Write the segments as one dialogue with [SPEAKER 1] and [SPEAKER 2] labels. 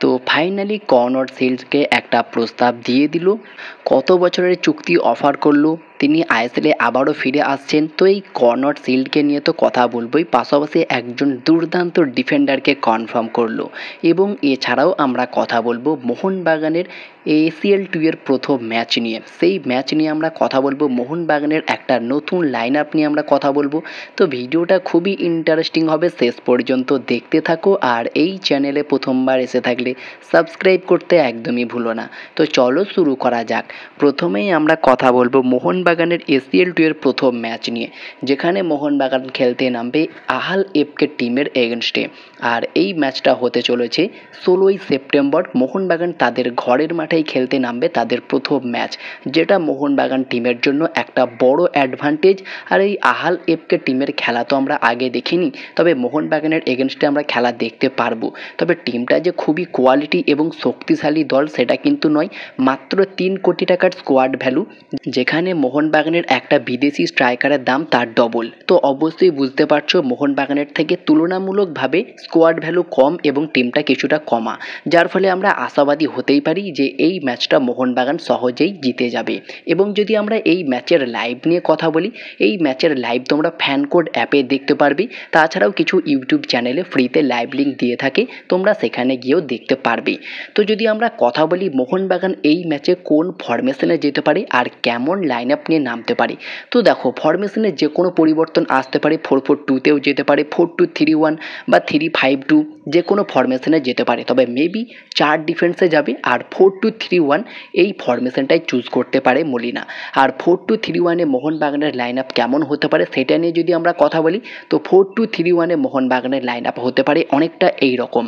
[SPEAKER 1] তো finally Conor সেলসকে একটা প্রস্তাব দিয়ে দিল, কত বছরের চুক্তি অফার করলো, তিনি আইএসএলে আবারও ফিরে আসছেন। তো এই কনর সিল্ডকে নিয়ে তো কথা বলবোই, পাশাপাশি একজন দুর্দান্ত ডিফেন্ডারকে কনফার্ম করলো। এবং এছাড়াও আমরা কথা বলবো মোহনবাগানের এসিএল 2 এর প্রথম ম্যাচ নিয়ে। সেই ম্যাচ নিয়ে আমরা কথা বলবো, মোহনবাগানের একটা নতুন লাইন আপ নিয়ে আমরা কথা বলবো। তো ভিডিওটা খুবই ইন্টারেস্টিং হবে, শেষ পর্যন্ত দেখতে থাকো। আর এই চ্যানেলে প্রথমবার এসে থাকলে সাবস্ক্রাইব করতে একদমই ভুলো না। তো চলো শুরু করা যাক। প্রথমেই আমরা কথা বলবো মোহনবাগানের এসিএল 2 এর প্রথম ম্যাচ নিয়ে, যেখানে মোহনবাগান খেলতে নামবে আহাল এফকে টিমের এগেনস্টে। আর এই ম্যাচটা হতে চলেছে 16ই সেপ্টেম্বর। মোহনবাগান তাদের ঘরের মাঠেই খেলতে নামবে তাদের প্রথম ম্যাচ, যেটা মোহনবাগান টিমের জন্য একটা বড় অ্যাডভান্টেজ। আর এই আহাল এফকে টিমের খেলা তো আমরা আগে দেখিনি, তবে মোহনবাগানের এগেনস্টে আমরা খেলা দেখতে পারবো। তবে টিমটা যে খুবই কোয়ালিটি এবং শক্তিশালী দল সেটা কিন্তু নয়। মাত্র 3 কোটি টাকার স্কোয়াড ভ্যালু, যেখানে মোহনবাগানের একটা বিদেশি স্ট্রাইকারের দাম তার ডবল। তো অবশ্যই বুঝতে পারছো মোহনবাগানের থেকে তুলনামূলকভাবে স্কোয়াড ভ্যালু কম এবং টিমটা কিছুটা কমা, যার ফলে আমরা আশাবাদী হতেই পারি যে এই ম্যাচটা মোহনবাগান সহজেই জিতে যাবে। এবং যদি আমরা এই ম্যাচের লাইভ নিয়ে কথা বলি, এই ম্যাচের লাইভ তোমরা ফ্যান কোড অ্যাপে দেখতে পারবে। তাছাড়াও কিছু ইউটিউব চ্যানেলে ফ্রিতে লাইভ লিঙ্ক দিয়ে থাকে, তোমরা সেখানে গিয়েও দেখতে পারবে। তো যদি আমরা কথা বলি মোহনবাগান এই ম্যাচে কোন ফরমেশনে যেতে পারে আর কেমন লাইন আপ নিয়ে নামতে পারে, তো দেখো ফরমেশনে যে কোনো পরিবর্তন আসতে পারে। 4-4-2তেও যেতে পারে, 4-2-3-1 বা 3-5-2, যে কোনো ফরমেশনে যেতে পারে। তবে মেবি 4 ডিফেন্সে যাবে আর 4-2-3-1 এই ফরমেশনটাই চুজ করতে পারে মলিনা। আর 4-2-3-1-এ মোহনবাগানের লাইন আপ কেমন হতে পারে সেটা নিয়ে যদি আমরা কথা বলি, তো 4-2-3-1-এ মোহনবাগানের লাইন আপ হতে পারে অনেকটা এই রকম।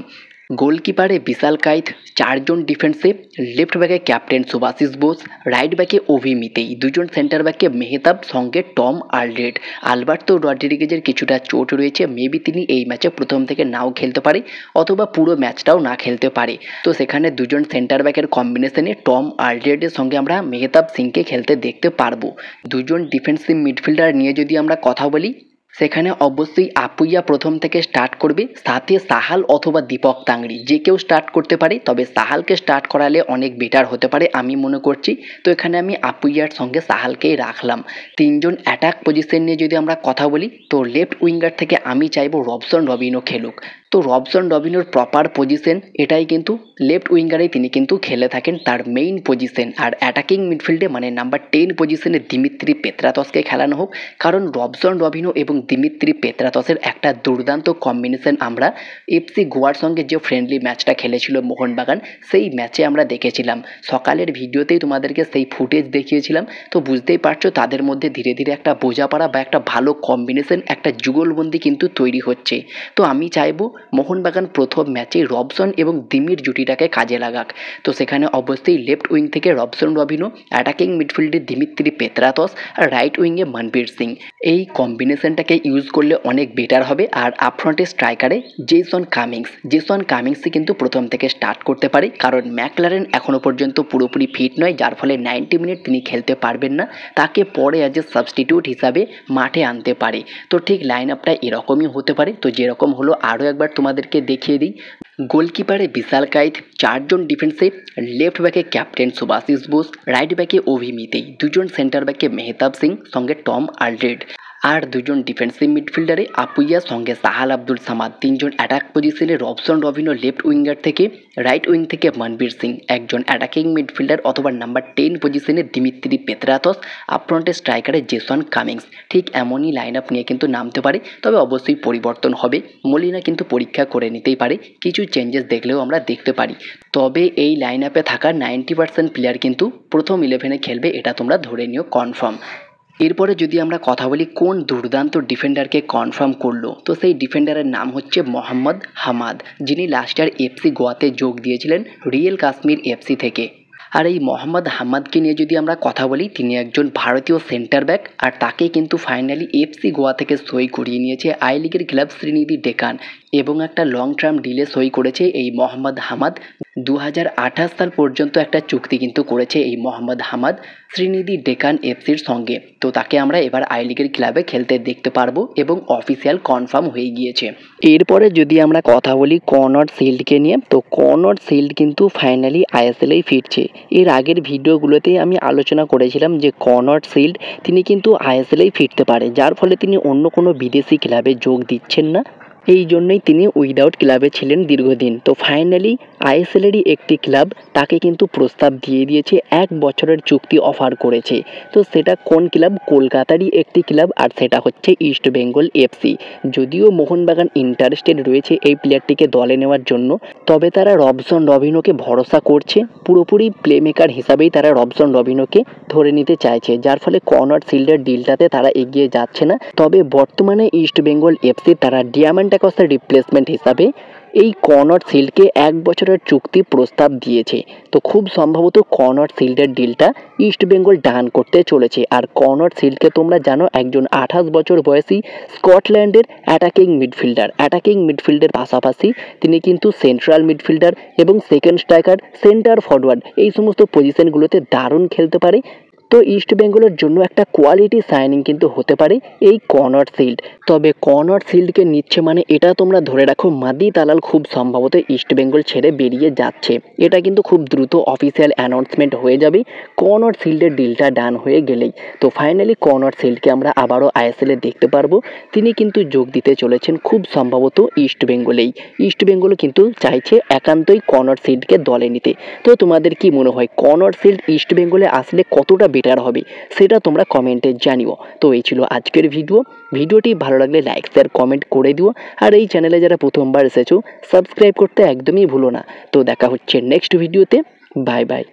[SPEAKER 1] গোলকিপারে বিশাল কাইত, 4 জন ডিফেন্সে, লেফট ব্যাকে ক্যাপ্টেন সুভাশিস বোস, রাইট ব্যাকে ওভি মিতেই, 2 জন সেন্টার ব্যাকে মেহতাব, সঙ্গে টম আলরেড। আলবার্তো রড্রিগেজের কিছুটা চোট রয়েছে, মেবি তিনি এই ম্যাচে প্রথম থেকে নাও খেলতে পারে অথবা পুরো ম্যাচটাও না খেলতে পারে। তো সেখানে 2 জন সেন্টার ব্যাকের কম্বিনেশনে টম আলরেডের সঙ্গে আমরা মেহতাব সিংকে খেলতে দেখতে পারবো। 2 জন ডিফেন্সিভ মিডফিল্ডার নিয়ে যদি আমরা কথা বলি, সেখানে অবশ্যই আপুইয়া প্রথম থেকে স্টার্ট করবে, সাথে সাহাল অথবা দীপক তাংড়ি, যে কেউ স্টার্ট করতে পারে। তবে সাহালকে স্টার্ট করালে অনেক বেটার হতে পারে আমি মনে করছি। তো এখানে আমি আপুইয়ার সঙ্গে সাহালকেই রাখলাম। 3 জন অ্যাটাক পজিশন নিয়ে যদি আমরা কথা বলি, তো লেফট উইঙ্গার থেকে আমি চাইবো রবসন রবিনো খেলুক। তো রবসন রবিনোর প্রপার পজিশন এটাই, কিন্তু লেফট উইঙ্গারেই তিনি কিন্তু খেলে থাকেন, তার মেইন পজিশন। আর অ্যাটাকিং মিডফিল্ডে মানে নাম্বার 10 পজিশনে দিমিত্রি পেত্রাতসকে খেলানো হোক, কারণ রবসন রবিনো এবং দিমিত্রি পেত্রাতসের একটা দুর্দান্ত কম্বিনেশন আমরা এফসি গোয়ার সঙ্গে যে ফ্রেন্ডলি ম্যাচটা খেলেছিল মোহনবাগান, সেই ম্যাচে আমরা দেখেছিলাম। সকালের ভিডিওতেই তোমাদেরকে সেই ফুটেজ দেখিয়েছিলাম। তো বুঝতেই পারছো তাদের মধ্যে ধীরে ধীরে একটা বোঝাপড়া বা একটা ভালো কম্বিনেশন, একটা যুগলবন্দি কিন্তু তৈরি হচ্ছে। তো আমি চাইবো মোহনবাগান প্রথম ম্যাচে রবসন এবং দিমির জুটিটাকে কাজে লাগাক। তো সেখানে অবশ্যই লেফট উইং থেকে রবসন রবিনো, অ্যাটাকিং মিডফিল্ডে দিমিত্রি পেত্রাতস, আর রাইট উইংয়ে মনবীর সিং। এই কম্বিনেশনটাকে ইউজ করলে অনেক বেটার হবে। আর আপফ্রন্টে স্ট্রাইকারে জেসন কামিংসই কিন্তু প্রথম থেকে স্টার্ট করতে পারে, কারণ ম্যাকলারেন এখনও পর্যন্ত পুরোপুরি ফিট নয়, যার ফলে 90 মিনিট তিনি খেলতে পারবেন না। তাকে পরে অ্যাজ এ সাবস্টিটিউট হিসাবে মাঠে আনতে পারে। তো ঠিক লাইন আপটা এরকমই হতে পারে। তো যেরকম হলো আরও একবার তোমাদেরকে দেখিয়ে দিই। গোলকিপারে বিশাল কাইত, 4 জন ডিফেন্সে, লেফট ব্যাকে ক্যাপ্টেন সুভাশিস বোস, রাইট ব্যাকে ওভি মিতেই, 2 জন সেন্টার ব্যাকে মেহতাব সিং, সঙ্গে টম আলরেড। আর 2 জন ডিফেন্সিভ মিডফিল্ডারে আপুইয়া সঙ্গে সাহাল আব্দুল সামাদ, 3 জন অ্যাটাক পজিশনে রবসন রবিনো লেফট উইঙ্গার থেকে, রাইট উইং থেকে মনবীর সিং, একজন অ্যাটাকিং মিডফিল্ডার অথবা নাম্বার 10 পজিশনে দিমিত্রি পেত্রাতস, আপফ্রন্টে স্ট্রাইকারে জেসন কামিংস। ঠিক এমনই লাইন আপ নিয়ে কিন্তু নামতে পারে, তবে অবশ্যই পরিবর্তন হবে। মলিনা কিন্তু পরীক্ষা করে নিতেই পারে, কিছু চেঞ্জেস দেখলেও আমরা দেখতে পারি। তবে এই লাইন আপে থাকা 90% প্লেয়ার কিন্তু প্রথম 11-এ খেলবে, এটা তোমরা ধরে নিও কনফার্ম। এরপরে যদি আমরা কথা বলি কোন দুর্দান্ত ডিফেন্ডারকে কনফার্ম করলো, তো সেই ডিফেন্ডারের নাম হচ্ছে মোহাম্মদ হামাদ, যিনি লাস্ট ইয়ার এফসি গোয়াতে যোগ দিয়েছিলেন রিয়েল কাশ্মীর এফসি থেকে। আর এই মোহাম্মদ হামাদকে নিয়ে যদি আমরা কথা বলি, তিনি একজন ভারতীয় সেন্টার ব্যাক, আর তাকে কিন্তু ফাইনালি এফসি গোয়া থেকে সই করিয়ে নিয়েছে আই লিগের ক্লাব শ্রীনিধি ডেকান। এবং একটা লং টার্ম ডিলে সই করেছে এই মোহাম্মদ হামাদ। 2028 সাল পর্যন্ত একটা চুক্তি কিন্তু করেছে এই মোহাম্মদ হামাদ শ্রীনিধি ডেকান এফসির সঙ্গে। তো তাকে আমরা এবার আই লিগের ক্লাবে খেলতে দেখতে পারবো এবং অফিসিয়াল কনফার্ম হয়ে গিয়েছে। এরপরে যদি আমরা কথা বলি কনর শিল্ডকে নিয়ে, তো কনর শিল্ড কিন্তু ফাইনালি আইএসএলেই ফিরছে। এর আগের ভিডিওগুলোতেই আমি আলোচনা করেছিলাম যে কনর শিল্ড তিনি কিন্তু আইএসএলেই ফিরতে পারে, যার ফলে তিনি অন্য কোনো বিদেশি ক্লাবে যোগ দিচ্ছেন না। এই জন্যই তিনি উইদাউট ক্লাবে ছিলেন দীর্ঘদিন। তো ফাইনালি আইএসএলেরই একটি ক্লাব তাকে কিন্তু প্রস্তাব দিয়ে দিয়েছে, 1 বছরের চুক্তি অফার করেছে। তো সেটা কোন ক্লাব? কলকাতারই একটি ক্লাব, আর সেটা হচ্ছে ইস্ট বেঙ্গল এফসি। যদিও মোহনবাগান ইন্টারেস্টেড রয়েছে এই প্লেয়ারটিকে দলে নেওয়ার জন্য, তবে তারা রবসন রবিনোকে ভরসা করছে, পুরোপুরি প্লেমেকার হিসাবেই তারা রবসন রবিনোকে ধরে নিতে চাইছে, যার ফলে কনর শিল্ডের ডিলটাতে তারা এগিয়ে যাচ্ছে না। তবে বর্তমানে ইস্ট বেঙ্গল এফসি তারা ডিয়ামান্ড অ্যাকসের রিপ্লেসমেন্ট হিসাবে এই কনর শিল্ডকে 1 বছরের চুক্তি প্রস্তাব দিয়েছে। তো খুব সম্ভবত কনর শিল্ডের ডিলটা ইস্ট বেঙ্গল ডান করতে চলেছে। আর কনর শিল্ডকে তোমরা জানো একজন 28 বছর বয়সী স্কটল্যান্ডের অ্যাটাকিং মিডফিল্ডের পাশাপাশি তিনি কিন্তু সেন্ট্রাল মিডফিল্ডার এবং সেকেন্ড স্ট্রাইকার, সেন্টার ফরওয়ার্ড এই সমস্ত পজিশনগুলোতে দারুণ খেলতে পারে। তো ইস্ট বেঙ্গলের জন্য একটা কোয়ালিটি সাইনিং কিন্তু হতে পারে এই কনর শিল্ড। তবে কনর শিল্ডকে নিচ্ছে মানে এটা তোমরা ধরে রাখো মাদি তালাল খুব সম্ভবত ইস্ট বেঙ্গল ছেড়ে বেরিয়ে যাচ্ছে। এটা কিন্তু খুব দ্রুত অফিসিয়াল অ্যানাউন্সমেন্ট হয়ে যাবে কনর শিল্ডের ডিলটা ডান হয়ে গেলেই। তো ফাইনালি কনর শিল্ডকে আমরা আবারও আইএসএলে দেখতে পারবো। তিনি কিন্তু যোগ দিতে চলেছেন খুব সম্ভবত ইস্ট বেঙ্গলেই। ইস্ট বেঙ্গল কিন্তু চাইছে একান্তই কনর শিল্ডকে দলে নিতে। তো তোমাদের কি মনে হয় কনর শিল্ড ইস্ট বেঙ্গলে আসলে কতটা বেটার হবে সেটা তোমরা কমেন্টে জানিও। তো এই ছিল আজকের ভিডিওটি ভালো লাগলে লাইক শেয়ার কমেন্ট করে দিও। আর এই চ্যানেলে যারা প্রথমবার এসেছো সাবস্ক্রাইব করতে একদমই ভুলো না। তো দেখা হচ্ছে নেক্সট ভিডিওতে। Bye bye.